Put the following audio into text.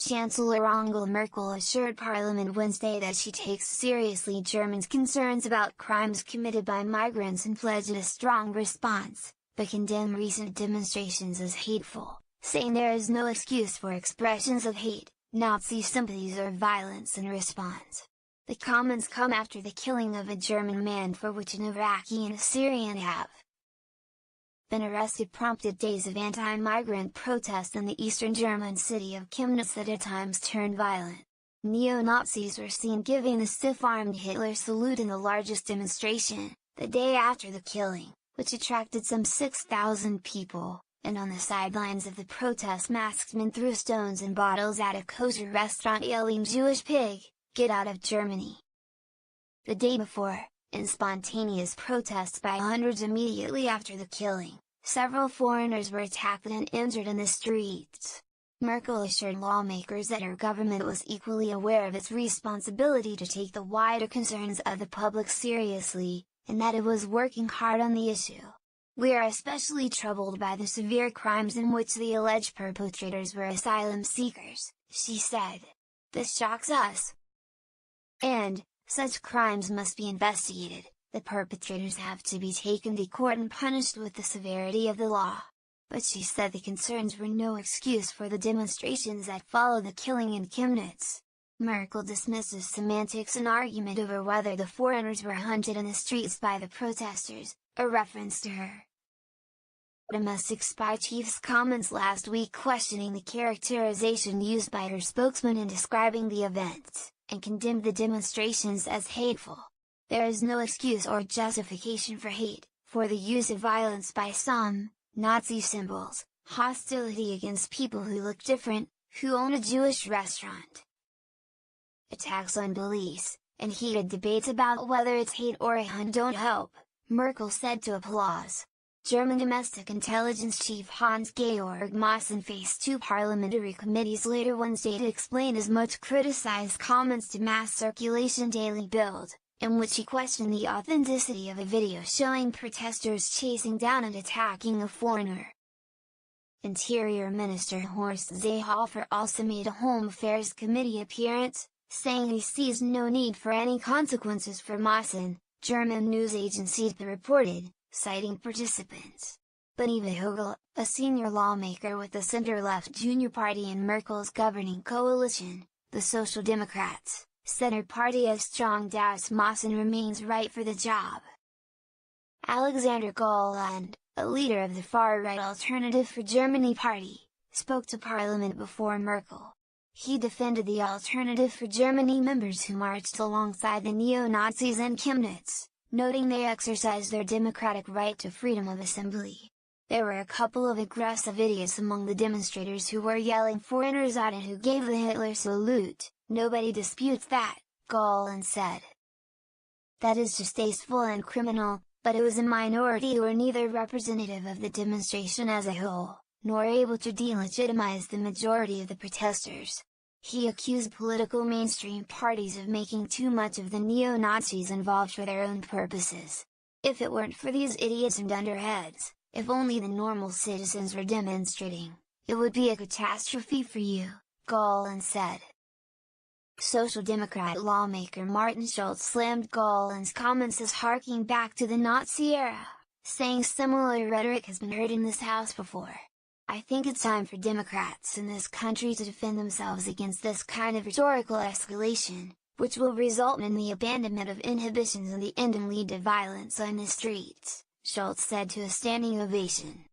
Chancellor Angela Merkel assured Parliament Wednesday that she takes seriously Germany's concerns about crimes committed by migrants and pledged a strong response, but condemned recent demonstrations as hateful, saying there is no excuse for expressions of hate, Nazi sympathies or violence in response. The comments come after the killing of a German man for which an Iraqi and a Syrian have been arrested prompted days of anti-migrant protests in the eastern German city of Chemnitz that at times turned violent. Neo-Nazis were seen giving the stiff-armed Hitler salute in the largest demonstration, the day after the killing, which attracted some 6,000 people, and on the sidelines of the protest masked men threw stones and bottles at a kosher restaurant yelling "Jewish pig, get out of Germany!" The day before, in spontaneous protests by hundreds immediately after the killing, several foreigners were attacked and injured in the streets. Merkel assured lawmakers that her government was equally aware of its responsibility to take the wider concerns of the public seriously, and that it was working hard on the issue. "We are especially troubled by the severe crimes in which the alleged perpetrators were asylum seekers," she said. "This shocks us. And, such crimes must be investigated, the perpetrators have to be taken to court and punished with the severity of the law." But she said the concerns were no excuse for the demonstrations that followed the killing in Chemnitz. Merkel dismisses semantics and argument over whether the foreigners were hunted in the streets by the protesters, a reference to her domestic spy chief's comments last week questioning the characterization used by her spokesman in describing the events, and condemned the demonstrations as hateful. "There is no excuse or justification for hate, for the use of violence by some, Nazi symbols, hostility against people who look different, who own a Jewish restaurant, attacks on police, and heated debates about whether it's hate or a hunt don't help," Merkel said to Applause. German domestic intelligence chief Hans-Georg Maassen faced two parliamentary committees later Wednesday to explain his much criticized comments to mass circulation Daily Bild, in which he questioned the authenticity of a video showing protesters chasing down and attacking a foreigner. Interior Minister Horst Seehofer also made a Home Affairs Committee appearance, saying he sees no need for any consequences for Maassen, German news agency DPA reported, citing participants. But Eva Hogel, a senior lawmaker with the center-left Junior Party in Merkel's governing coalition, the Social Democrats, said her party has strong doubts Maassen remains right for the job. Alexander Gauland, a leader of the far-right Alternative for Germany party, spoke to Parliament before Merkel. He defended the Alternative for Germany members who marched alongside the neo-Nazis in Chemnitz, noting they exercised their democratic right to freedom of assembly. "There were a couple of aggressive idiots among the demonstrators who were yelling foreigners out and who gave the Hitler salute, nobody disputes that," Gauland said. "That is distasteful and criminal, but it was a minority who were neither representative of the demonstration as a whole, nor able to delegitimize the majority of the protesters." He accused political mainstream parties of making too much of the neo-Nazis involved for their own purposes. "If it weren't for these idiots and underheads, if only the normal citizens were demonstrating, it would be a catastrophe for you," Gauland said. Social Democrat lawmaker Martin Schulz slammed Gauland's comments as harking back to the Nazi era, saying similar rhetoric has been heard in this House before. "I think it's time for Democrats in this country to defend themselves against this kind of rhetorical escalation, which will result in the abandonment of inhibitions and the end and lead to violence on the streets," Schulz said to a standing ovation.